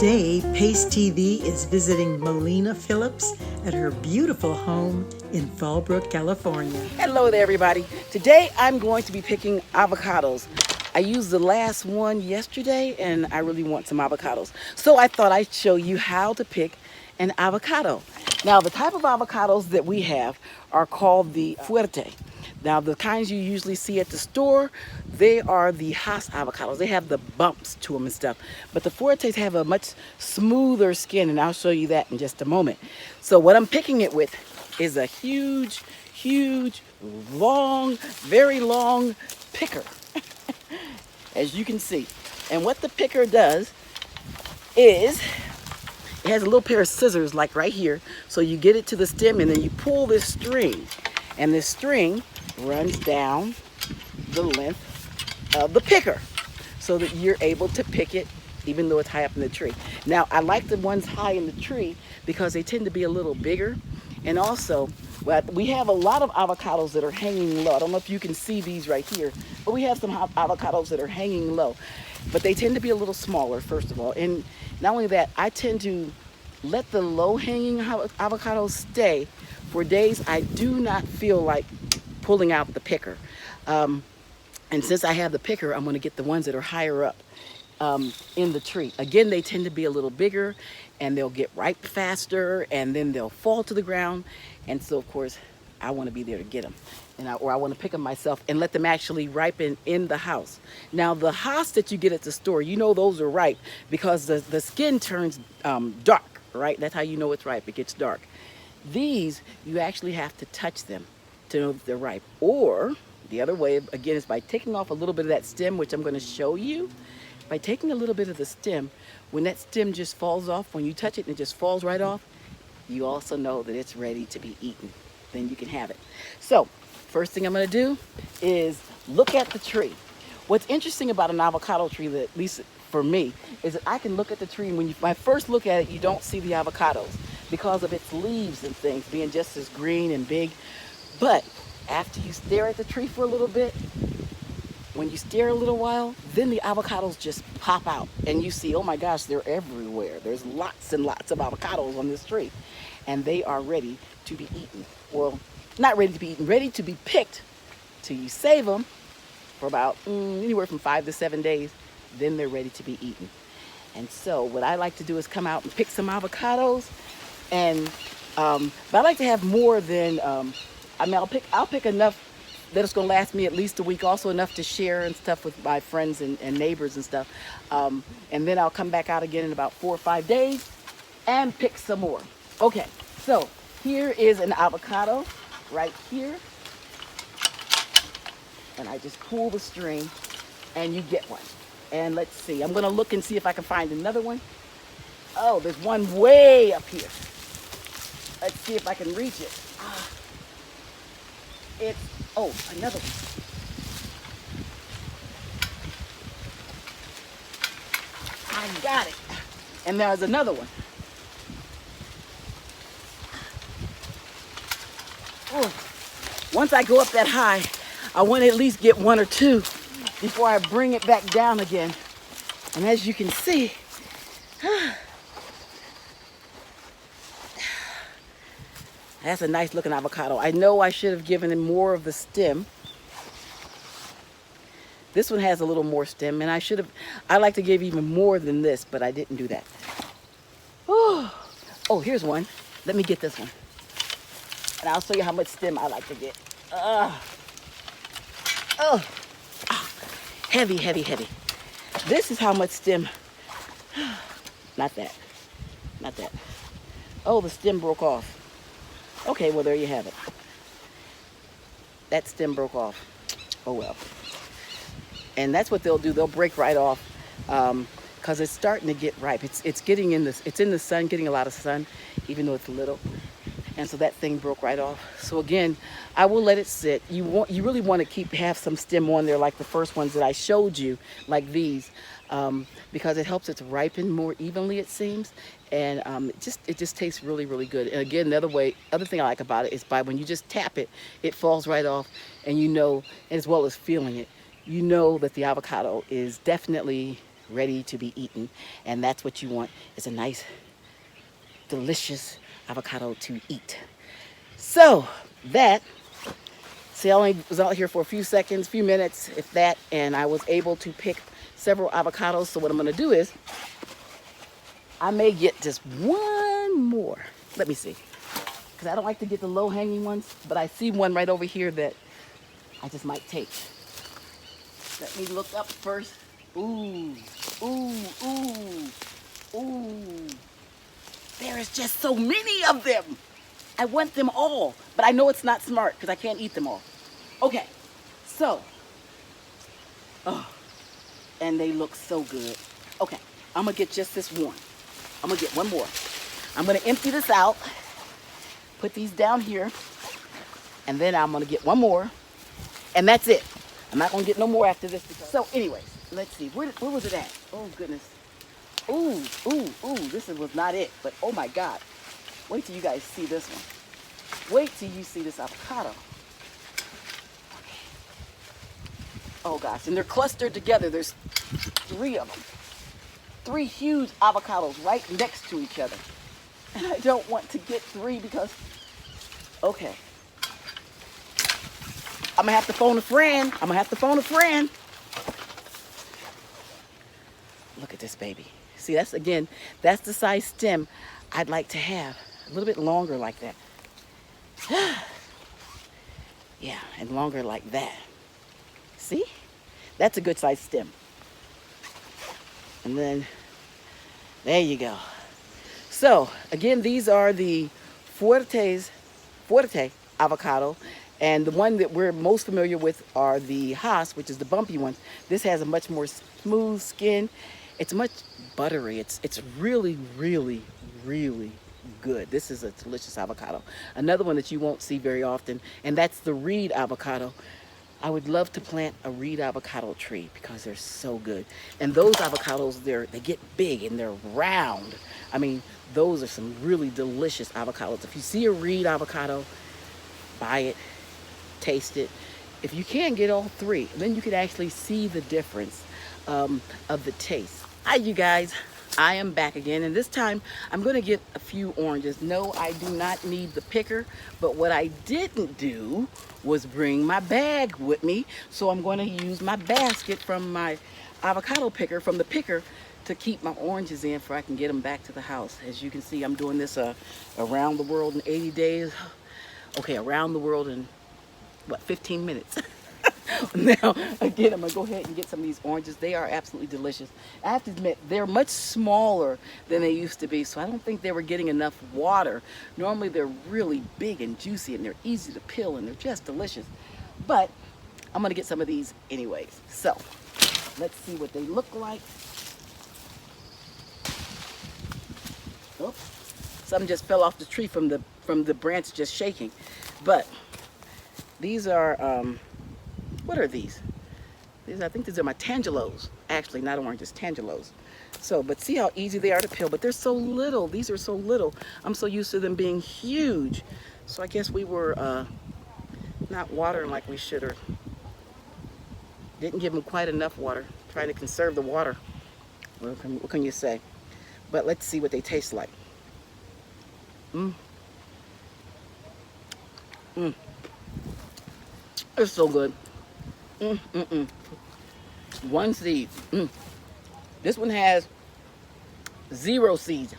Today, Pace TV is visiting Milena Phillips at her beautiful home in Fallbrook, California. Hello there, everybody. Today I'm going to be picking avocados. I used the last one yesterday and I really want some avocados. So I thought I'd show you how to pick an avocado. Now, the type of avocados that we have are called the fuerte. Now, the kinds you usually see at the store, they are the Hass avocados. They have the bumps to them and stuff. But the fuertes have a much smoother skin, and I'll show you that in just a moment. So what I'm picking it with is a huge, long, very long picker, as you can see. And what the picker does is it has a little pair of scissors like right here. So you get it to the stem and then you pull this string. And this string runs down the length of the picker so that you're able to pick it even though it's high up in the tree. Now, I like the ones high in the tree because they tend to be a little bigger. And also, we have a lot of avocados that are hanging low. I don't know if you can see these right here, but we have some avocados that are hanging low. But they tend to be a little smaller, first of all. And not only that, I tend to let the low-hanging avocados stay for days I do not feel like pulling out the picker. And since I have the picker, I'm going to get the ones that are higher up in the tree. Again, they tend to be a little bigger and they'll get ripe faster and then they'll fall to the ground. And so, of course, I want to be there to get them. Or I want to pick them myself and let them actually ripen in the house. Now, the Hass that you get at the store, you know those are ripe because the skin turns dark, right? That's how you know it's ripe. It gets dark. These, you actually have to touch them to know that they're ripe. Or the other way, again, is by taking off a little bit of that stem, which I'm going to show you. By taking a little bit of the stem, when that stem just falls off, when you touch it and it just falls right off, you also know that it's ready to be eaten. Then you can have it. So, first thing I'm going to do is look at the tree. What's interesting about an avocado tree, that at least for me, is that I can look at the tree and when I first look at it, you don't see the avocados because of its leaves and things being just as green and big. But after you stare at the tree for a little bit, when you stare a little while, then the avocados just pop out and you see, oh my gosh, they're everywhere. There's lots and lots of avocados on this tree and they are ready to be eaten. Well, not ready to be eaten, ready to be picked till you save them for about anywhere from 5 to 7 days. Then they're ready to be eaten. And so what I like to do is come out and pick some avocados. And but I like to have more than I'll pick enough that it's going to last me at least a week, also enough to share and stuff with my friends and neighbors and stuff. And then I'll come back out again in about 4 or 5 days and pick some more. Okay, so here is an avocado right here. And I just pull the string and you get one. And let's see, I'm going to look and see if I can find another one. Oh, there's one way up here. Let's see if I can reach it. Another one. I got it. And there's another one. Oh. Once I go up that high, I want to at least get 1 or 2 before I bring it back down again. And as you can see, that's a nice looking avocado. I know I should have given him more of the stem. This one has a little more stem and I like to give even more than this, but I didn't do that. Oh, here's one. Let me get this one. And I'll show you how much stem I like to get. Heavy, heavy, heavy. This is how much stem. Not that. Not that. Oh, the stem broke off. Okay, well, there you have it. That stem broke off. Oh, well. And that's what they'll do. They'll break right off because it's starting to get ripe. It's getting in this. It's in the sun, getting a lot of sun, even though it's little. And so that thing broke right off. So again, I will let it sit. You really want to have some stem on there, like the first ones that I showed you, like these, because it helps it to ripen more evenly, it seems. And it just tastes really, really good. And again, the other thing I like about it is when you just tap it, it falls right off, and you know, as well as feeling it, you know that the avocado is definitely ready to be eaten. And that's what you want, is a nice, delicious avocado to eat. So that, see, I only was out here for a few seconds, few minutes, if that, and I was able to pick several avocados. So what I'm gonna do is, I may get just one more. Let me see, because I don't like to get the low-hanging ones, but I see one right over here that I just might take. Let me look up first. Ooh, ooh, ooh, ooh. There is just so many of them. I want them all, but I know it's not smart because I can't eat them all. Okay, so, oh, and they look so good. Okay, I'm gonna get just this one. I'm gonna get one more. I'm gonna empty this out, put these down here, and then I'm gonna get one more, and that's it. I'm not gonna get no more after this. So anyways, let's see, where was it at? Oh goodness. Ooh, ooh, ooh, this was not it, but oh my God. Wait till you guys see this one. Wait till you see this avocado. Okay. Oh gosh, and they're clustered together. There's 3 of them. 3 huge avocados right next to each other. And I don't want to get 3 because, okay. I'm gonna have to phone a friend. Look at this baby. See, that's the size stem I'd like to have. A little bit longer like that. Yeah, and longer like that. See? That's a good size stem. And then, there you go. So, again, these are the Forte avocado. And the one that we're most familiar with are the Haas, which is the bumpy one. This has a much more smooth skin. It's much buttery. It's really, really, really good. This is a delicious avocado. Another one that you won't see very often, and that's the reed avocado. I would love to plant a reed avocado tree because they're so good. And those avocados, they get big and they're round. I mean, those are some really delicious avocados. If you see a reed avocado, buy it, taste it. If you can't get all 3, then you could actually see the difference of the taste. Hi, you guys. I am back again, and this time I'm going to get a few oranges. No, I do not need the picker, but what I didn't do was bring my bag with me, so I'm going to use my basket from my avocado picker, from the picker, to keep my oranges in so I can get them back to the house. As you can see, I'm doing this around the world in 80 days. Okay, around the world in, what, 15 minutes. Now, again, I'm going to go ahead and get some of these oranges. They are absolutely delicious. I have to admit, they're much smaller than they used to be, so I don't think they were getting enough water. Normally, they're really big and juicy, and they're easy to peel, and they're just delicious. But I'm going to get some of these anyways. So, let's see what they look like. Oops. Some just fell off the tree from the branch just shaking. But these are... what are these? I think these are my tangelos. Actually, not oranges, tangelos. So, but see how easy they are to peel, but they're so little. These are so little. I'm so used to them being huge. So I guess we were not watering like we should, or didn't give them quite enough water. Trying to conserve the water. What can you say? But let's see what they taste like. It's so good. One seed. This one has 0 seeds.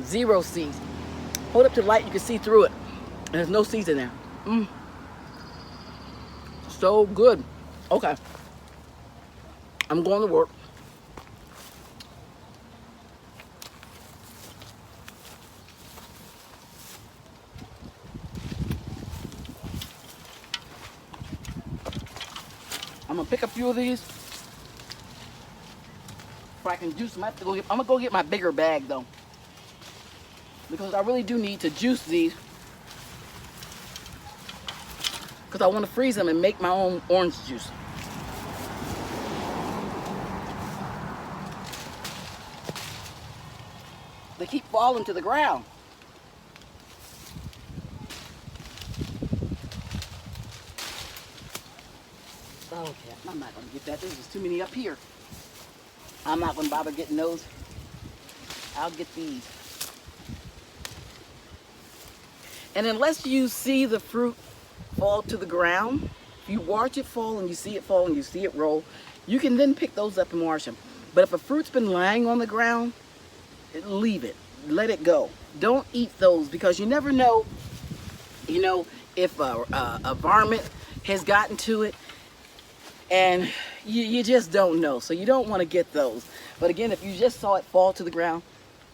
0 seeds. Hold up to the light, you can see through it. And there's no seeds in there. So good. Okay. I'm going to work. I'm gonna pick a few of these so I can juice them. I'm gonna go get my bigger bag though, because I really do need to juice these, because I want to freeze them and make my own orange juice. They keep falling to the ground. Okay, I'm not gonna get that. There's just too many up here. I'm not gonna bother getting those. I'll get these. And unless you see the fruit fall to the ground, if you watch it fall and you see it fall and you see it roll, you can then pick those up and wash them. But if a fruit's been lying on the ground, leave it. Let it go. Don't eat those because you never know, if a varmint has gotten to it, and you just don't know. So you don't want to get those. But again, if you just saw it fall to the ground,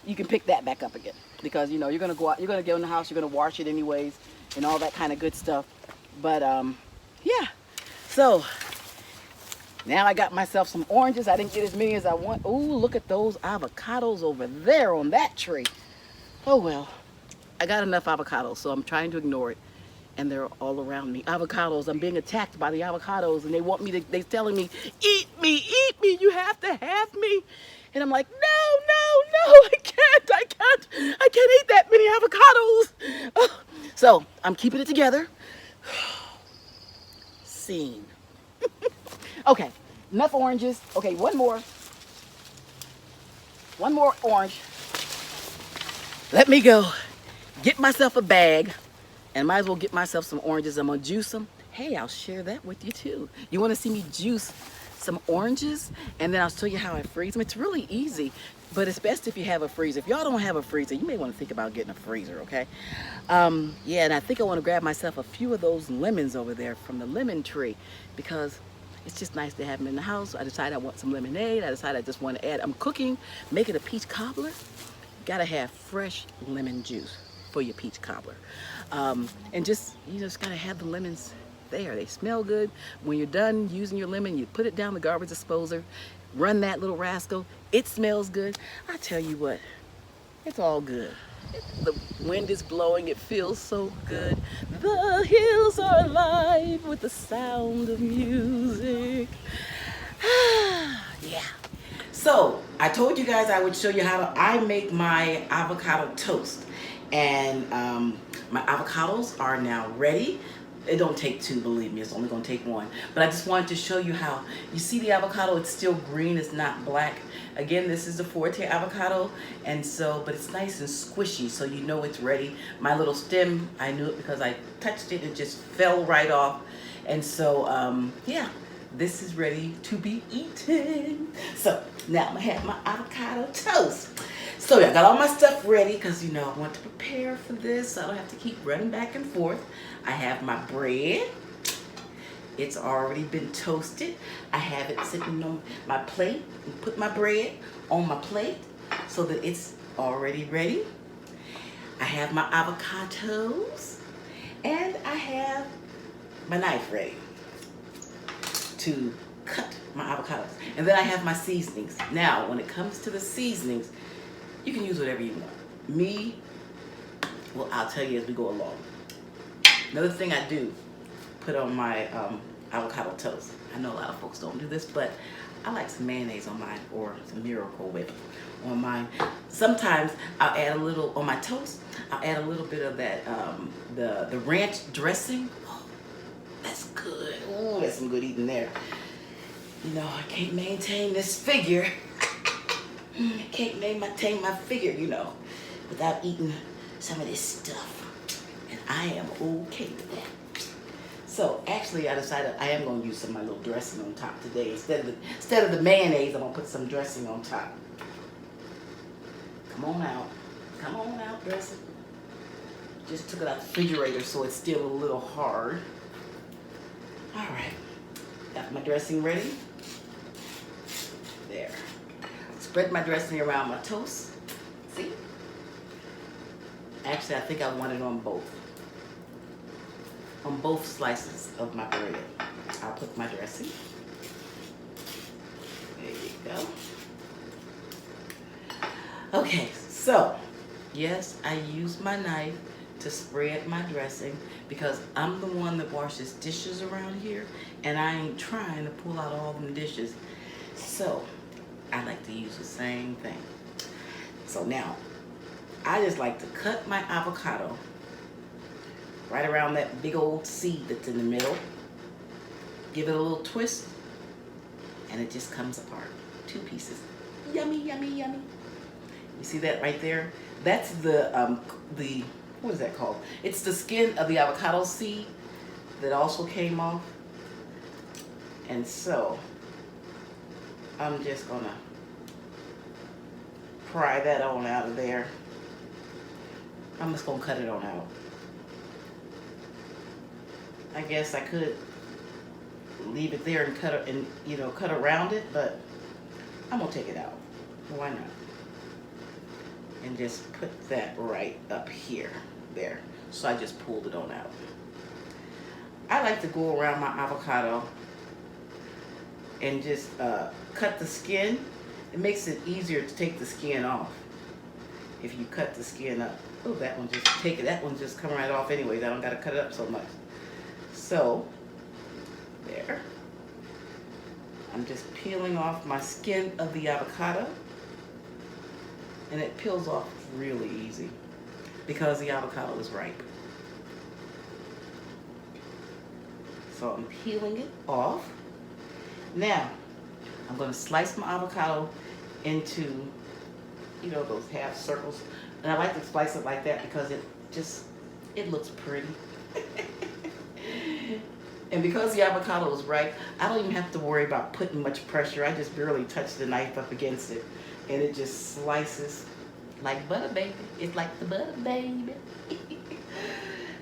you can pick that back up again because you're gonna go out, you're gonna go in the house, you're gonna wash it anyways, and all that kind of good stuff. But yeah. So now I got myself some oranges. I didn't get as many as I want. Ooh, look at those avocados over there on that tree. Oh well, I got enough avocados, so I'm trying to ignore it. And they're all around me. Avocados, I'm being attacked by the avocados, and they want me to, they're telling me, eat me, you have to have me. And I'm like, no, I can't eat that many avocados. Oh. So I'm keeping it together. Scene. Okay, enough oranges. Okay, one more orange. Let me go get myself a bag and might as well get myself some oranges. I'm gonna juice them. Hey, I'll share that with you too. You wanna see me juice some oranges? And then I'll show you how I freeze them. It's really easy, but it's best if you have a freezer. If y'all don't have a freezer, you may wanna think about getting a freezer, okay? Yeah, and I think I wanna grab myself a few of those lemons over there from the lemon tree because it's just nice to have them in the house. I decided I want some lemonade. I decided I just want to add, I'm cooking, making a peach cobbler. Gotta have fresh lemon juice for your peach cobbler. And you just gotta have the lemons there. They smell good. When you're done using your lemon, you put it down the garbage disposer, run that little rascal. It smells good. I tell you what, it's all good. The wind is blowing, it feels so good. The hills are alive with the sound of music. Yeah. So I told you guys I would show you how I make my avocado toast. And my avocados are now ready. It don't take two, believe me, it's only gonna take one. But I just wanted to show you how, you see the avocado, it's still green, it's not black. Again, this is the Forte avocado, and so, but it's nice and squishy, so you know it's ready. My little stem, I knew it because I touched it, it just fell right off. And so, yeah, this is ready to be eaten. So now I'm gonna have my avocado toast. So I got all my stuff ready because I want to prepare for this so I don't have to keep running back and forth. I have my bread. It's already been toasted. I have it sitting on my plate and put my bread on my plate so that it's already ready. I have my avocados and I have my knife ready to cut my avocados. And then I have my seasonings. Now, when it comes to the seasonings, you can use whatever you want. Well, I'll tell you as we go along. Another thing I do put on my avocado toast. I know a lot of folks don't do this, but I like some mayonnaise on mine or some Miracle Whip on mine. Sometimes I'll add a little, on my toast, I'll add a little bit of that, the ranch dressing. Oh, that's good. Oh, that's some good eating there. I can't maintain this figure. I can't maintain my figure, without eating some of this stuff. And I am okay with that. So actually I decided I am going to use some of my little dressing on top today. Instead of the mayonnaise, I'm going to put some dressing on top. Come on out. Come on out, dressing. Just took it out the refrigerator so it's still a little hard. All right. Got my dressing ready. There. Spread my dressing around my toast. See? Actually, I think I want it on both. On both slices of my bread. I'll put my dressing. There you go. Okay, so, yes, I use my knife to spread my dressing because I'm the one that washes dishes around here and I ain't trying to pull out all them dishes. So, I like to use the same thing. So now, I just like to cut my avocado right around that big old seed that's in the middle. Give it a little twist, and it just comes apart. 2 pieces. Yummy, yummy, yummy. You see that right there? That's the what is that called? It's the skin of the avocado seed that also came off. And so I'm just gonna pry that on out of there. I'm just gonna cut it on out. I guess I could leave it there and cut it and cut around it, but I'm gonna take it out. Why not? And just put that right up here, there. So I just pulled it on out. I like to go around my avocado and just cut the skin. It makes it easier to take the skin off if you cut the skin up. Oh, that one just come right off anyways. I don't gotta cut it up so much. So, there. I'm just peeling off my skin of the avocado. And it peels off really easy because the avocado is ripe. So I'm peeling it off. Now, I'm gonna slice my avocado into, those half circles. And I like to slice it like that because it looks pretty. And because the avocado is ripe, I don't even have to worry about putting much pressure. I just barely touch the knife up against it, and it just slices like butter, baby. It's like the butter, baby.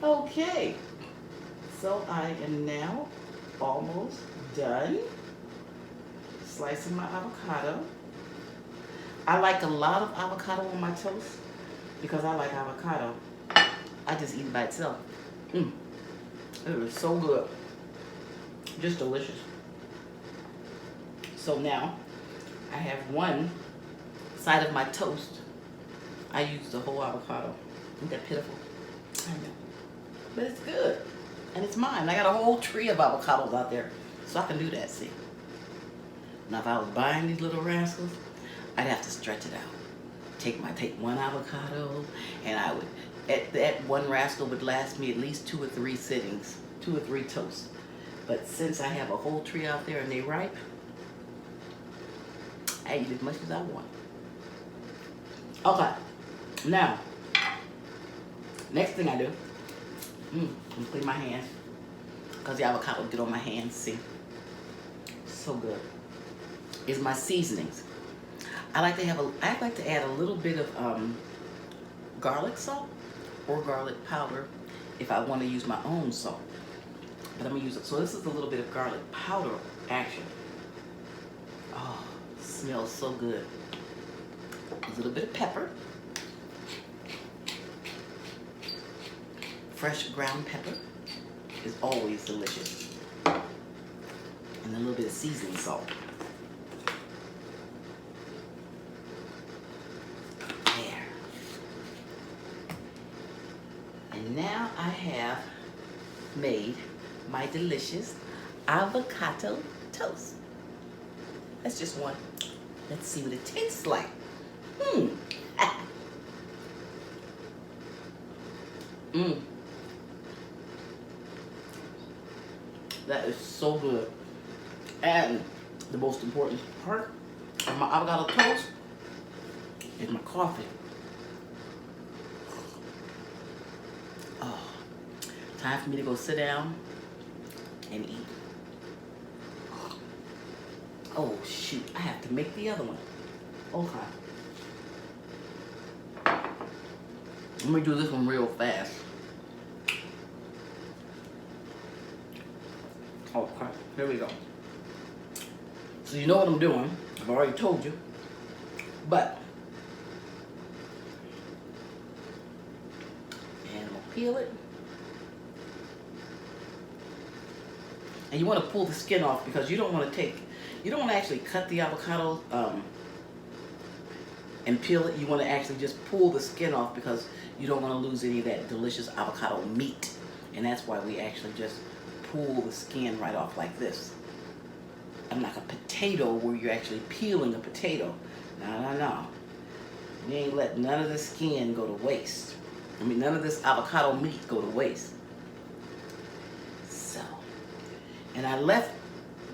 Okay, so I am now almost done slicing my avocado. I like a lot of avocado on my toast because I like avocado. I just eat it by itself. It is so good. Just delicious. So now I have one side of my toast. I use the whole avocado. Isn't that pitiful? I know. But it's good. And it's mine. I got a whole tree of avocados out there. So I can do that, see. Now if I was buying these little rascals, I'd have to stretch it out. Take one avocado, and I would, that one rascal would last me at least 2 or 3 sittings, 2 or 3 toasts. But since I have a whole tree out there and they ripe, I eat as much as I want. Okay, now, next thing I do, I'm gonna clean my hands because the avocado get on my hands, see? So good. Is my seasonings. I like to add a little bit of garlic salt or garlic powder if I want to use my own salt. But I'm gonna use it. So this is a little bit of garlic powder action. Oh, smells so good. A little bit of pepper. Fresh ground pepper is always delicious. And a little bit of seasoning salt. There. And now I have made my delicious avocado toast. That's just one. Let's see what it tastes like. That is so good. And the most important part of my avocado toast is my coffee. Oh, time for me to go sit down and eat. Oh shoot, I have to make the other one. Okay. Let me do this one real fast. Okay, here we go. So you know what I'm doing. I've already told you. But, and I'm gonna peel it. And you want to pull the skin off because you don't want to actually cut the avocado and peel it. You want to actually just pull the skin off because you don't want to lose any of that delicious avocado meat. And that's why we actually just pull the skin right off like this. Unlike a potato where you're actually peeling a potato. No. You ain't let none of the skin go to waste. I mean, none of this avocado meat go to waste. So, and I left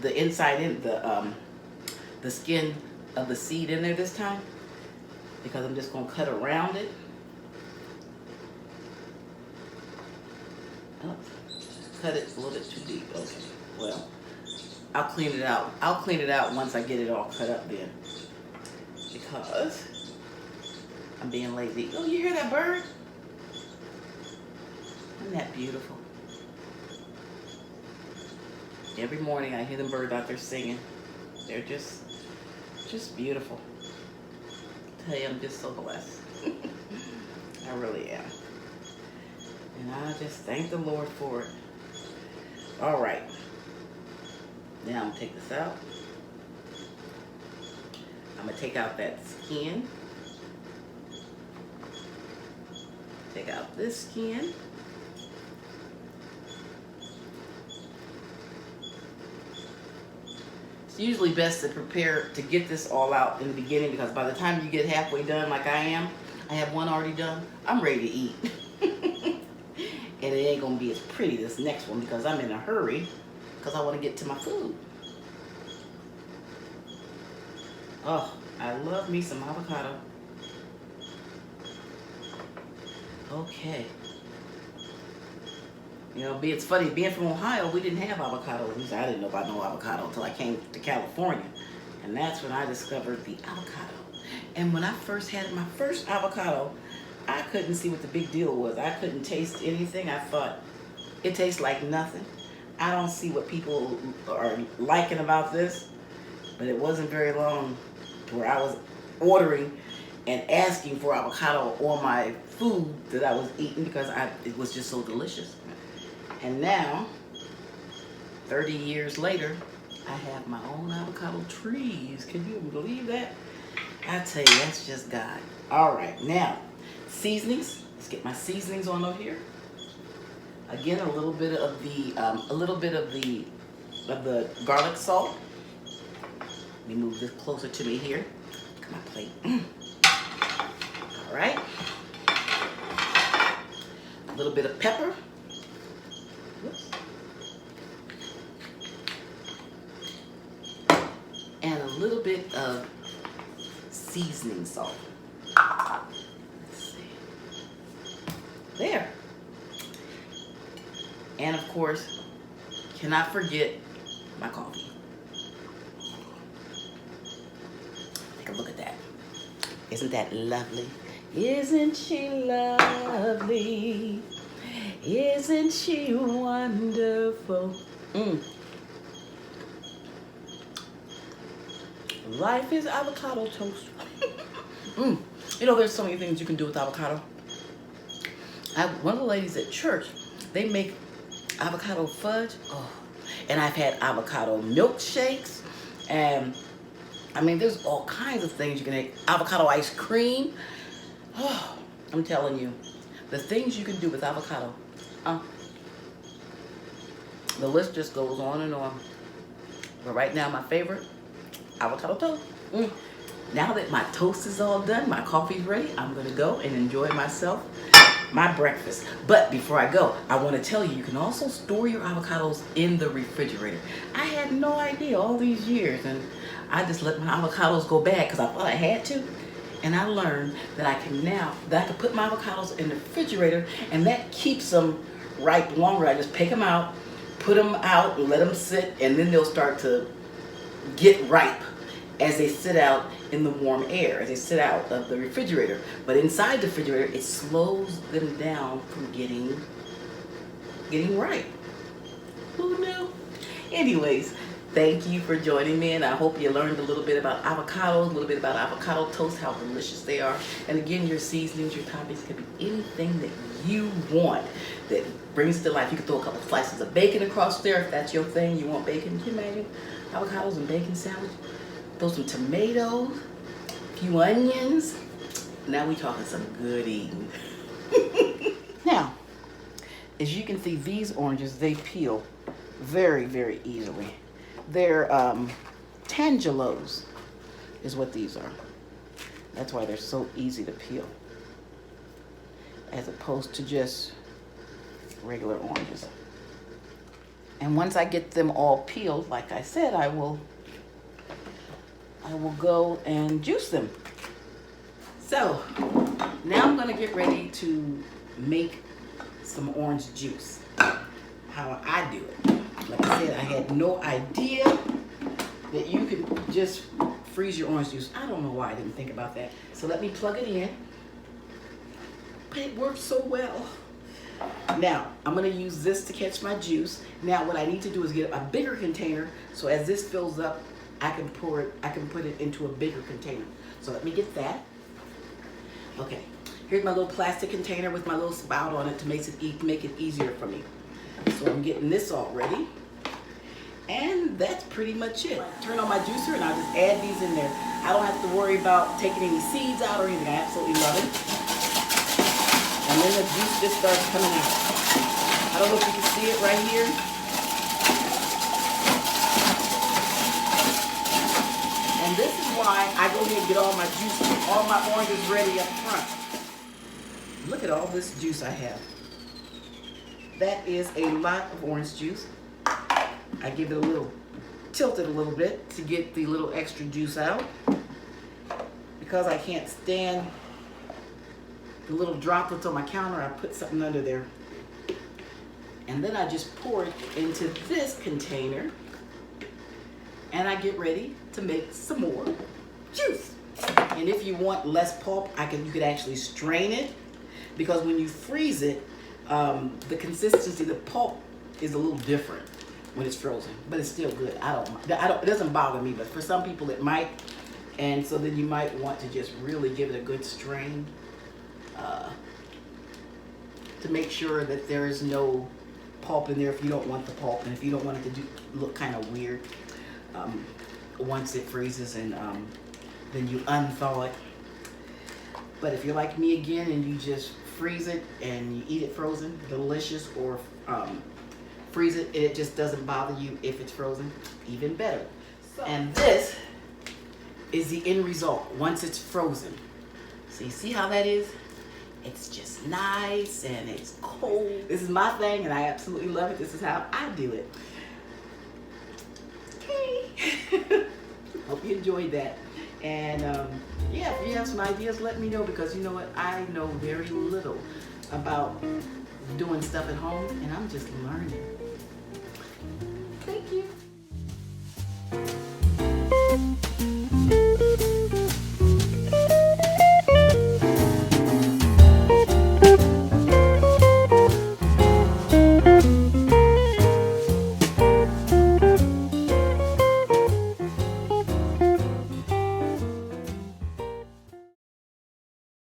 the inside in the skin of the seed in there this time, because I'm just gonna cut around it. Oh, cut it a little bit too deep. Okay, well, I'll clean it out. I'll clean it out once I get it all cut up then, because I'm being lazy. Oh, you hear that bird? Isn't that beautiful? Every morning I hear the birds out there singing. They're just beautiful. I tell you, I'm just so blessed. I really am. And I just thank the Lord for it. All right. Now I'm gonna take this out. I'm gonna take out that skin. Take out this skin. It's usually best to prepare to get this all out in the beginning, because by the time you get halfway done like I am, I have one already done, I'm ready to eat. And it ain't gonna be as pretty this next one because I'm in a hurry because I want to get to my food. Oh, I love me some avocado. Okay. You know, it's funny, being from Ohio, we didn't have avocado. At least I didn't know about no avocado until I came to California. And that's when I discovered the avocado. And when I first had my first avocado, I couldn't see what the big deal was. I couldn't taste anything. I thought, it tastes like nothing. I don't see what people are liking about this. But it wasn't very long where I was ordering and asking for avocado on my food that I was eating because it was just so delicious. And now, 30 years later, I have my own avocado trees. Can you believe that? I tell you, that's just God. All right, now, seasonings. Let's get my seasonings on over here. Again, a little bit of the garlic salt. Let me move this closer to me here. Look at my plate. All right. A little bit of pepper. Whoops. And a little bit of seasoning salt. Let's see. There. And of course, cannot forget my coffee. Take a look at that. Isn't that lovely? Isn't she lovely? Isn't she wonderful? Life is avocado toast. You know, there's so many things you can do with avocado. One of the ladies at church, they make avocado fudge. Oh, and I've had avocado milkshakes, and I mean, there's all kinds of things you can make. Avocado ice cream. Oh, I'm telling you, the things you can do with avocado. The list just goes on and on. But right now, my favorite, avocado toast. Now that my toast is all done, my coffee's ready, I'm gonna go and enjoy myself, my breakfast. But before I go, I want to tell you, you can also store your avocados in the refrigerator. I had no idea all these years, and I just let my avocados go bad because I thought I had to. And I learned that I can put my avocados in the refrigerator, and that keeps them ripe longer. I just pick them out, put them out, and let them sit, and then they'll start to get ripe as they sit out in the warm air, as they sit out of the refrigerator. But inside the refrigerator, it slows them down from getting ripe. Who knew? Anyways, thank you for joining me, and I hope you learned a little bit about avocados, a little bit about avocado toast, how delicious they are. And again, your seasonings, your toppings can be anything that you want that brings it to life. You can throw a couple slices of bacon across there if that's your thing. You want bacon? Can you imagine avocados and bacon sandwich? Throw some tomatoes, a few onions. Now we talking some good eating. Now, as you can see, these oranges, they peel very, very easily. They're tangelos is what these are. That's why they're so easy to peel, as opposed to just regular oranges. And once I get them all peeled, like I said, I will go and juice them. So now I'm gonna get ready to make some orange juice. How I do it. Like I said, I had no idea that you could just freeze your orange juice. I don't know why I didn't think about that. So let me plug it in. But it works so well. Now, I'm gonna use this to catch my juice. Now, what I need to do is get a bigger container, so as this fills up, I can put it into a bigger container. So let me get that. Okay, here's my little plastic container with my little spout on it to make it easier for me. So I'm getting this all ready. And that's pretty much it. Turn on my juicer and I'll just add these in there. I don't have to worry about taking any seeds out or anything. I absolutely love it. And then the juice just starts coming out. I don't know if you can see it right here. And this is why I go ahead and get all my juice, all my oranges ready up front. Look at all this juice I have. That is a lot of orange juice. I give it a little, tilt it a little bit to get the little extra juice out. Because I can't stand the little droplets on my counter, I put something under there. And then I just pour it into this container. And I get ready to make some more juice. And if you want less pulp, you could actually strain it. Because when you freeze it, the consistency, the pulp is a little different when it's frozen, but it's still good. It doesn't bother me, but for some people it might. And so then you might want to just really give it a good strain to make sure that there is no pulp in there if you don't want the pulp, and if you don't want it to look kind of weird once it freezes, and then you unthaw it. But if you're like me again and you just freeze it and you eat it frozen, delicious, or freeze it and it just doesn't bother you if it's frozen, even better. And this is the end result once it's frozen. So you see how that is? It's just nice and it's cold. This is my thing and I absolutely love it. This is how I do it. Okay. Hope you enjoyed that. And yeah, if you have some ideas, let me know, because you know what? I know very little about doing stuff at home and I'm just learning.